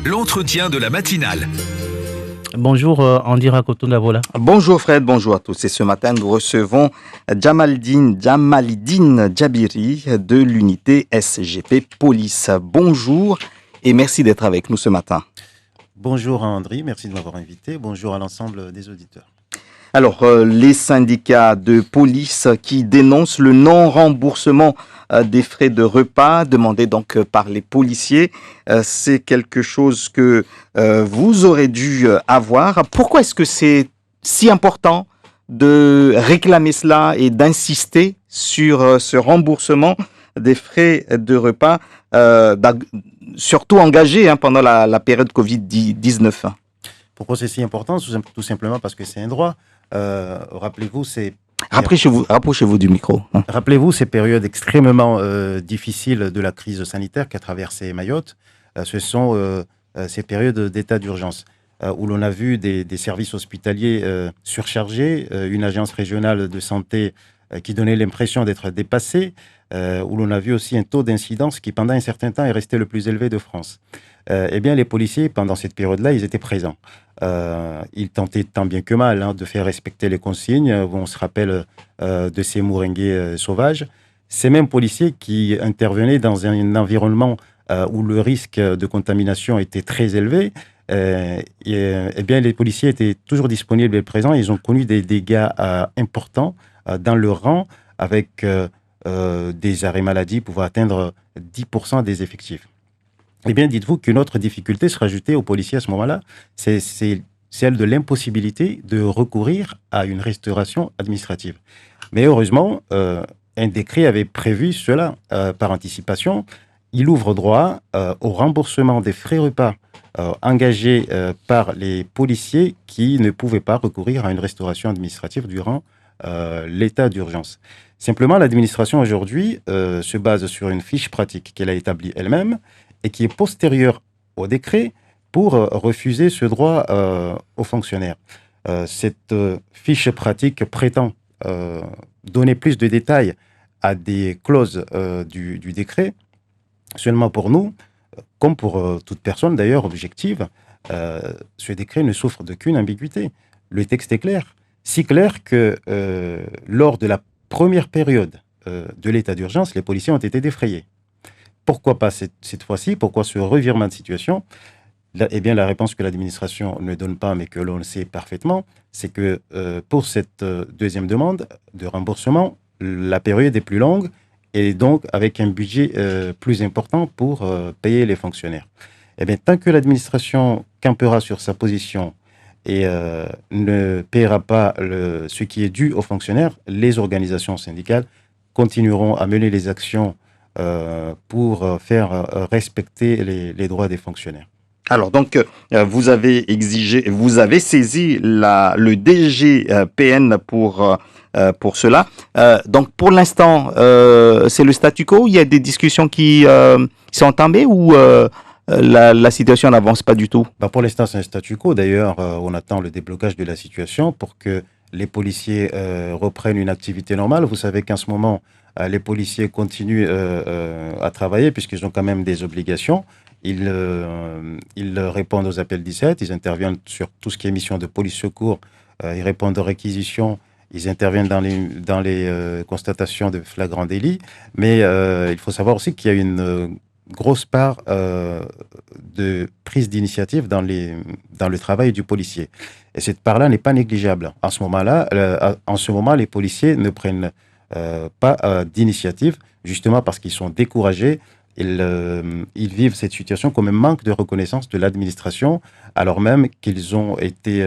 L'entretien de la matinale. Bonjour Andy Rakotonavola. Bonjour Fred, bonjour à tous. Et ce matin, nous recevons Jamaldine Djabiri de l'unité SGP Police. Bonjour et merci d'être avec nous ce matin. Bonjour André, merci de m'avoir invité. Bonjour à l'ensemble des auditeurs. Alors, les syndicats de police qui dénoncent le non-remboursement des frais de repas demandés donc par les policiers, c'est quelque chose que vous aurez dû avoir. Pourquoi est-ce que c'est si important de réclamer cela et d'insister sur ce remboursement des frais de repas, surtout engagés pendant la période Covid-19 ? Pourquoi c'est si important ? Tout simplement parce que c'est un droit. Rappelez-vous, Rapprochez-vous du micro. Rappelez-vous ces périodes extrêmement difficiles de la crise sanitaire qu'a traversé Mayotte. Ce sont ces périodes d'état d'urgence où l'on a vu des services hospitaliers surchargés, une agence régionale de santé qui donnait l'impression d'être dépassée, où l'on a vu aussi un taux d'incidence qui, pendant un certain temps, est resté le plus élevé de France. Eh bien, les policiers, pendant cette période-là, ils étaient présents. Ils tentaient tant bien que mal de faire respecter les consignes. On se rappelle de ces moringues sauvages. Ces mêmes policiers qui intervenaient dans un environnement où le risque de contamination était très élevé, eh bien, les policiers étaient toujours disponibles et présents. Ils ont connu des dégâts importants dans leur rang, avec des arrêts maladie pouvant atteindre 10% des effectifs. Eh bien, dites-vous qu'une autre difficulté se rajoutait aux policiers à ce moment-là, c'est celle de l'impossibilité de recourir à une restauration administrative. Mais heureusement, un décret avait prévu cela par anticipation. Il ouvre droit au remboursement des frais repas engagés par les policiers qui ne pouvaient pas recourir à une restauration administrative durant l'état d'urgence. Simplement, l'administration aujourd'hui se base sur une fiche pratique qu'elle a établie elle-même et qui est postérieure au décret pour refuser ce droit aux fonctionnaires. Cette fiche pratique prétend donner plus de détails à des clauses du décret. Seulement pour nous, comme pour toute personne d'ailleurs objective, ce décret ne souffre d'aucune ambiguïté. Le texte est clair, si clair que lors de la première période de l'état d'urgence, les policiers ont été défrayés. Pourquoi pas cette fois-ci ? Pourquoi ce revirement de situation ? Eh bien, la réponse que l'administration ne donne pas, mais que l'on le sait parfaitement, c'est que pour cette deuxième demande de remboursement, la période est plus longue et donc avec un budget plus important pour payer les fonctionnaires. Eh bien, tant que l'administration campera sur sa position et ne paiera pas ce qui est dû aux fonctionnaires, les organisations syndicales continueront à mener les actions pour faire respecter les droits des fonctionnaires. Alors donc, vous avez saisi le DGPN pour cela. Donc pour l'instant, c'est le statu quo. Il y a des discussions qui sont entamées ou la situation n'avance pas du tout? Pour l'instant, c'est un statu quo. D'ailleurs, on attend le déblocage de la situation pour que les policiers reprennent une activité normale. Vous savez qu'en ce moment, les policiers continuent à travailler puisqu'ils ont quand même des obligations. Ils répondent aux appels 17, ils interviennent sur tout ce qui est mission de police-secours, ils répondent aux réquisitions, ils interviennent dans les constatations de flagrant délit. Mais il faut savoir aussi qu'il y a une grosse part de prise d'initiative dans le travail du policier. Et cette part-là n'est pas négligeable. En ce moment, les policiers ne prennent pas d'initiative, justement parce qu'ils sont découragés. Ils vivent cette situation comme un manque de reconnaissance de l'administration, alors même qu'ils ont été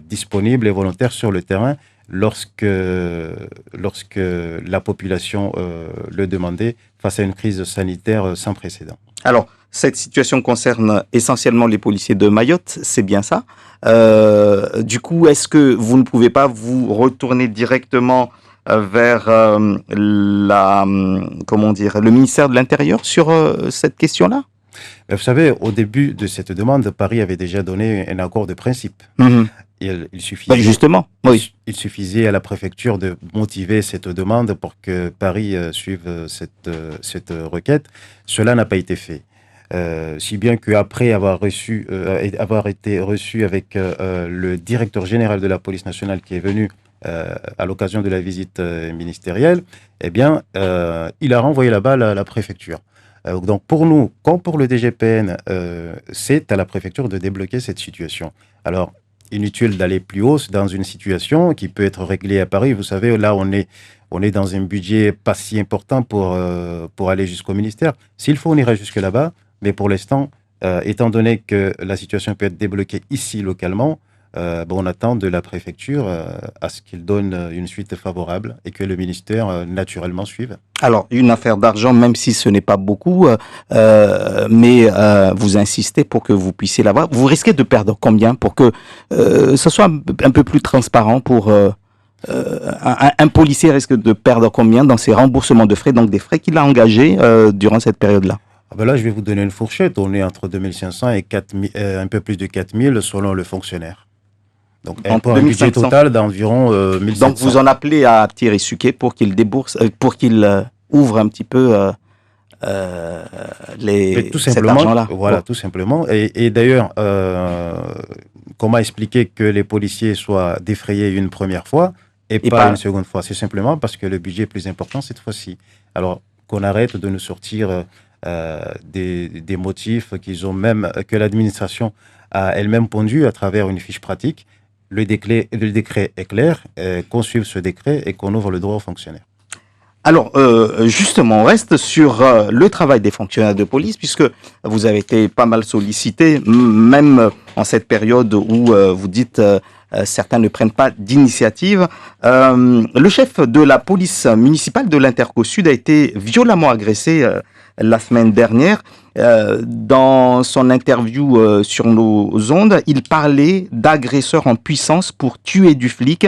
disponibles et volontaires sur le terrain lorsque la population le demandait face à une crise sanitaire sans précédent. Alors, cette situation concerne essentiellement les policiers de Mayotte, c'est bien ça. Du coup, est-ce que vous ne pouvez pas vous retourner directement vers le ministère de l'Intérieur sur cette question-là? Vous savez, au début de cette demande, Paris avait déjà donné un accord de principe. Il suffisait, justement, oui. Il suffisait à la préfecture de motiver cette demande pour que Paris suive cette requête. Cela n'a pas été fait. Si bien qu'après avoir été reçu avec le directeur général de la police nationale qui est venu à l'occasion de la visite ministérielle, eh bien, il a renvoyé la balle à la préfecture. Donc pour nous, comme pour le DGPN, c'est à la préfecture de débloquer cette situation. Alors, inutile d'aller plus haut dans une situation qui peut être réglée à Paris. Vous savez, là, on est dans un budget pas si important pour aller jusqu'au ministère. S'il faut, on ira jusque là-bas. Mais pour l'instant, étant donné que la situation peut être débloquée ici, localement, on attend de la préfecture à ce qu'il donne une suite favorable et que le ministère, naturellement, suive. Alors, une affaire d'argent, même si ce n'est pas beaucoup, mais vous insistez pour que vous puissiez l'avoir. Vous risquez de perdre combien pour que ce soit un peu plus transparent pour... un policier risque de perdre combien dans ses remboursements de frais, donc des frais qu'il a engagés durant cette période-là? Là, je vais vous donner une fourchette. On est entre 2500 et 4000, un peu plus de 4000 selon le fonctionnaire. Donc, un budget total d'environ 1700. Donc, vous en appelez à Thierry Suquet pour qu'il débourse, pour qu'il ouvre un petit peu cet argent-là. Voilà, tout simplement. Et d'ailleurs, comment expliquer que les policiers soient défrayés une première fois et pas une seconde fois? C'est simplement parce que le budget est plus important cette fois-ci. Alors, qu'on arrête de nous sortir des motifs que l'administration a elle-même pondu à travers une fiche pratique. Le décret est clair, qu'on suive ce décret et qu'on ouvre le droit aux fonctionnaires. Alors, justement, on reste sur le travail des fonctionnaires de police, puisque vous avez été pas mal sollicité, même en cette période où vous dites certains ne prennent pas d'initiative. Le chef de la police municipale de l'Interco Sud a été violemment agressé la semaine dernière. Dans son interview sur nos ondes, il parlait d'agresseurs en puissance pour tuer du flic.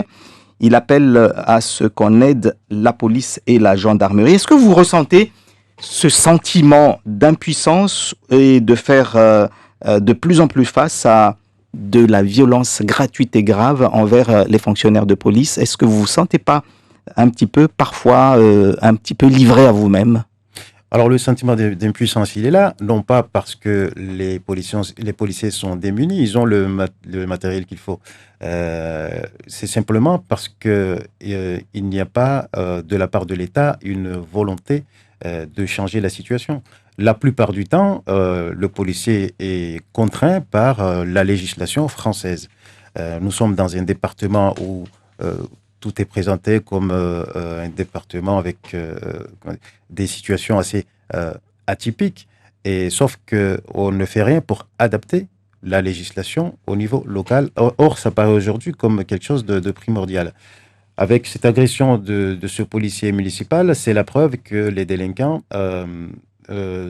Il appelle à ce qu'on aide la police et la gendarmerie. Est-ce que vous ressentez ce sentiment d'impuissance et de faire de plus en plus face à de la violence gratuite et grave envers les fonctionnaires de police? Est-ce que vous vous sentez pas un petit peu, parfois, un petit peu livré à vous-même? Alors, le sentiment d'impuissance, il est là, non pas parce que les policiers sont démunis, ils ont le matériel qu'il faut. C'est simplement parce que il n'y a pas, de la part de l'État, une volonté de changer la situation. La plupart du temps, le policier est contraint par la législation française. Nous sommes dans un département où tout est présenté comme un département avec des situations assez atypiques. Et sauf qu'on ne fait rien pour adapter la législation au niveau local. Or, ça paraît aujourd'hui comme quelque chose de primordial. Avec cette agression de ce policier municipal, c'est la preuve que les délinquants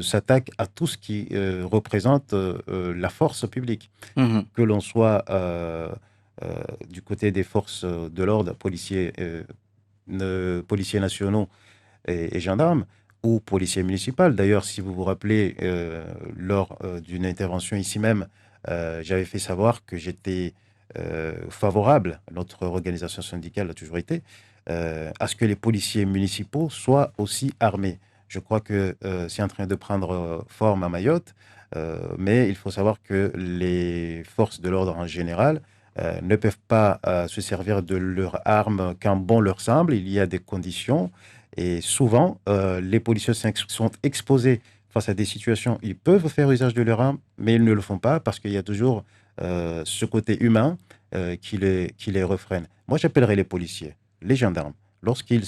s'attaquent à tout ce qui représente la force publique. Mmh. Que l'on soit du côté des forces de l'ordre, policiers nationaux et gendarmes, ou policiers municipaux. D'ailleurs, si vous vous rappelez, lors d'une intervention ici même, j'avais fait savoir que j'étais favorable, notre organisation syndicale a toujours été, à ce que les policiers municipaux soient aussi armés. Je crois que c'est en train de prendre forme à Mayotte, mais il faut savoir que les forces de l'ordre en général ne peuvent pas se servir de leurs armes quand bon leur semble. Il y a des conditions et souvent, les policiers sont exposés face à des situations. Ils peuvent faire usage de leurs armes, mais ils ne le font pas parce qu'il y a toujours ce côté humain qui les refrène. Moi, j'appellerais les policiers, les gendarmes, lorsqu'ils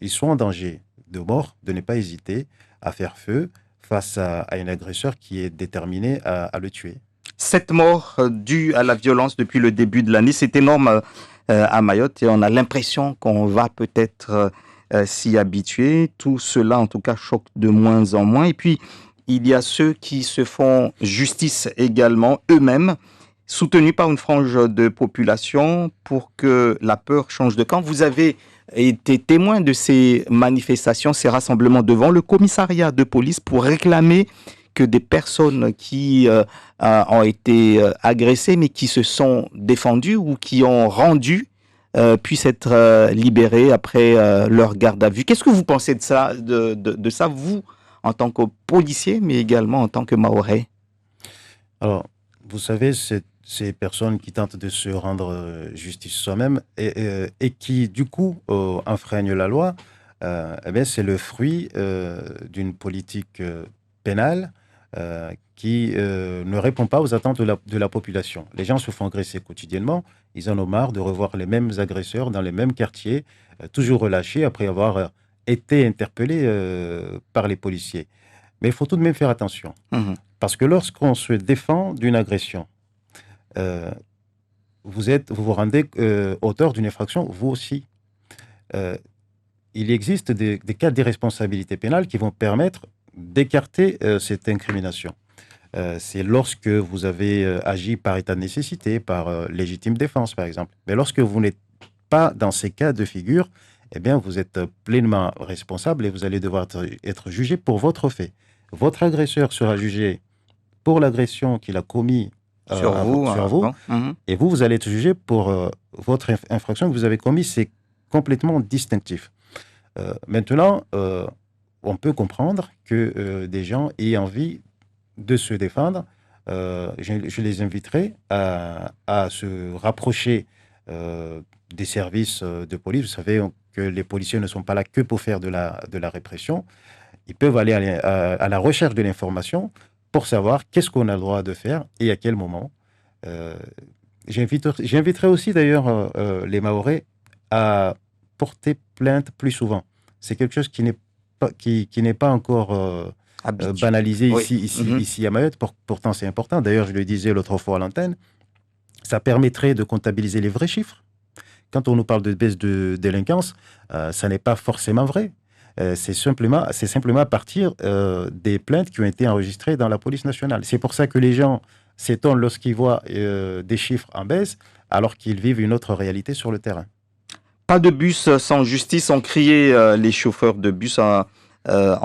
sont en danger de mort, de ne pas hésiter à faire feu face à un agresseur qui est déterminé à le tuer. 7 morts dues à la violence depuis le début de l'année, c'est énorme à Mayotte et on a l'impression qu'on va peut-être s'y habituer. Tout cela, en tout cas, choque de moins en moins. Et puis, il y a ceux qui se font justice également eux-mêmes, soutenus par une frange de population pour que la peur change de camp. Vous avez été témoin de ces manifestations, ces rassemblements devant le commissariat de police pour réclamer que des personnes qui ont été agressées mais qui se sont défendues ou qui ont rendu puissent être libérées après leur garde à vue. Qu'est-ce que vous pensez de ça, de ça, vous, en tant que policier, mais également en tant que Mahorais? Alors, vous savez, ces personnes qui tentent de se rendre justice soi-même et qui, du coup, enfreignent la loi, eh bien, c'est le fruit d'une politique pénale qui ne répond pas aux attentes de la population. Les gens se font agresser quotidiennement, ils en ont marre de revoir les mêmes agresseurs dans les mêmes quartiers, toujours relâchés après avoir été interpellés par les policiers. Mais il faut tout de même faire attention. Mhm. Parce que lorsqu'on se défend d'une agression, euh, vous vous rendez auteur d'une infraction, vous aussi. Euh, il existe des cas d'irresponsabilité pénale qui vont permettre d'écarter cette incrimination. C'est lorsque vous avez agi par état de nécessité, par légitime défense, par exemple. Mais lorsque vous n'êtes pas dans ces cas de figure, eh bien, vous êtes pleinement responsable et vous allez devoir être jugé pour votre fait. Votre agresseur sera jugé pour l'agression qu'il a commis Sur vous, sur vous, bon. Mhm. et vous, vous allez être jugé pour votre infraction que vous avez commise. C'est complètement distinctif. Maintenant, on peut comprendre que des gens aient envie de se défendre. Je les inviterai à se rapprocher des services de police. Vous savez que les policiers ne sont pas là que pour faire de la répression. Ils peuvent aller à la recherche de l'information pour savoir qu'est-ce qu'on a le droit de faire et à quel moment. Euh, J'inviterai aussi d'ailleurs les Mahorais à porter plainte plus souvent. C'est quelque chose qui n'est pas encore banalisé Oui. Mhm. ici à Mayotte. Pourtant, c'est important. D'ailleurs, je le disais l'autre fois à l'antenne, ça permettrait de comptabiliser les vrais chiffres. Quand on nous parle de baisse de délinquance, ça n'est pas forcément vrai. C'est simplement à partir des plaintes qui ont été enregistrées dans la police nationale. C'est pour ça que les gens s'étonnent lorsqu'ils voient des chiffres en baisse, alors qu'ils vivent une autre réalité sur le terrain. Pas de bus sans justice, ont crié les chauffeurs de bus en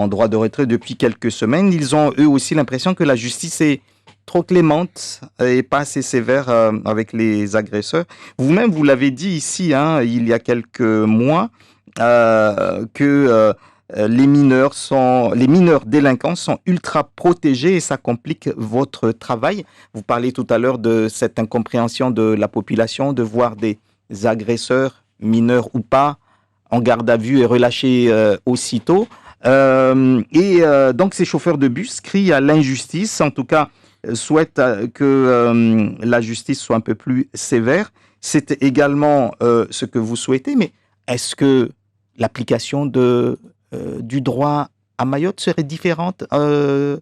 droit de retrait depuis quelques semaines. Ils ont eux aussi l'impression que la justice est trop clémente et pas assez sévère avec les agresseurs. Vous-même, vous l'avez dit ici, hein, il y a quelques mois, que les mineurs délinquants sont ultra protégés et ça complique votre travail. Vous parlez tout à l'heure de cette incompréhension de la population, de voir des agresseurs, mineurs ou pas, en garde à vue et relâchés aussitôt. Donc ces chauffeurs de bus crient à l'injustice, en tout cas souhaitent que la justice soit un peu plus sévère. C'est également ce que vous souhaitez, mais est-ce que l'application du droit à Mayotte serait différente d'un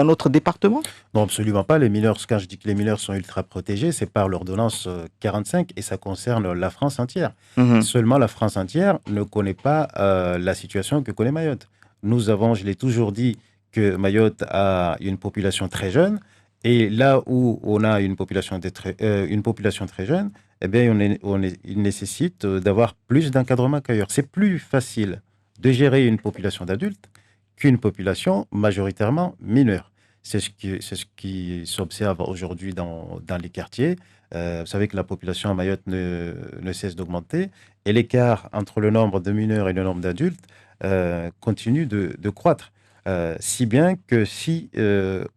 autre département? Non, absolument pas. Les mineurs, quand je dis que les mineurs sont ultra protégés, c'est par l'ordonnance 45 et ça concerne la France entière. Mhm. Seulement, la France entière ne connaît pas la situation que connaît Mayotte. Nous avons, je l'ai toujours dit, que Mayotte a une population très jeune et là où on a une population très jeune, eh bien, il nécessite d'avoir plus d'encadrement qu'ailleurs. C'est plus facile de gérer une population d'adultes qu'une population majoritairement mineure. C'est ce qui s'observe aujourd'hui dans les quartiers. Vous savez que la population à Mayotte ne cesse d'augmenter et l'écart entre le nombre de mineurs et le nombre d'adultes continue de croître. Si bien que si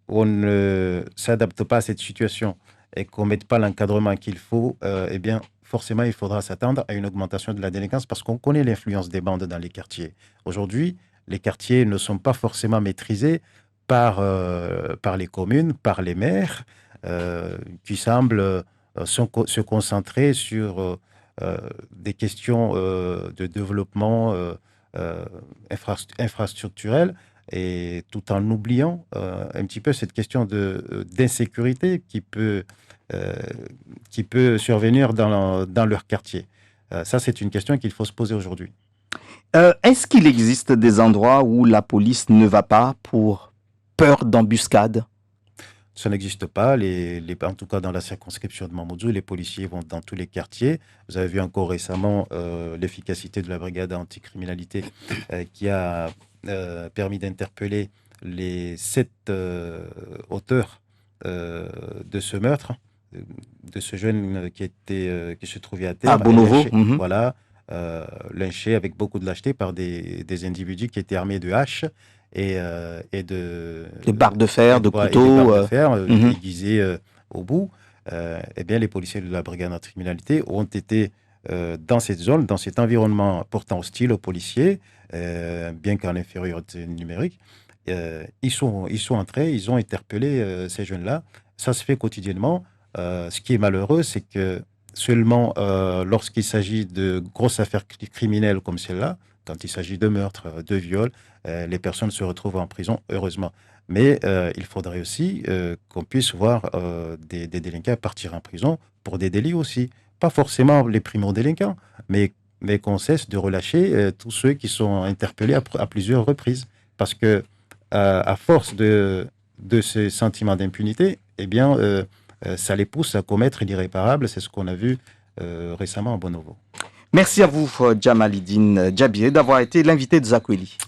on ne s'adapte pas à cette situation et qu'on ne mette pas l'encadrement qu'il faut, eh bien, forcément, il faudra s'attendre à une augmentation de la délinquance parce qu'on connaît l'influence des bandes dans les quartiers. Aujourd'hui, les quartiers ne sont pas forcément maîtrisés par les communes, par les maires, qui semblent se concentrer sur des questions de développement infrastructurel, et tout en oubliant un petit peu cette question d'insécurité qui peut survenir dans leur quartier. Ça, c'est une question qu'il faut se poser aujourd'hui. Est-ce qu'il existe des endroits où la police ne va pas pour peur d'embuscade? Ça n'existe pas. En tout cas, dans la circonscription de Mamoudzou, les policiers vont dans tous les quartiers. Vous avez vu encore récemment l'efficacité de la brigade anticriminalité qui a permis d'interpeller les 7 auteurs de ce meurtre, de ce jeune qui se trouvait à terre. À Bonovo. Voilà. lynchés avec beaucoup de lâcheté par des individus qui étaient armés de haches et de barres de fer, de et des couteaux. barres de fer Mhm. aiguisées au bout. Eh bien, les policiers de la brigade anticriminalité ont été dans cette zone, dans cet environnement pourtant hostile aux policiers, bien qu'en infériorité numérique. Ils sont entrés, ils ont interpellé ces jeunes-là. Ça se fait quotidiennement. Ce qui est malheureux, c'est que seulement lorsqu'il s'agit de grosses affaires criminelles comme celle-là, quand il s'agit de meurtres, de viols, les personnes se retrouvent en prison, heureusement. Mais il faudrait aussi qu'on puisse voir des délinquants partir en prison pour des délits aussi. Pas forcément les primo-délinquants, mais qu'on cesse de relâcher tous ceux qui sont interpellés à plusieurs reprises. Parce que à force de ces sentiments d'impunité, eh bien, ça les pousse à commettre l'irréparable. C'est ce qu'on a vu récemment à Bonovo. Merci à vous, Jamalidine Djabiré, d'avoir été l'invité de Zakweli.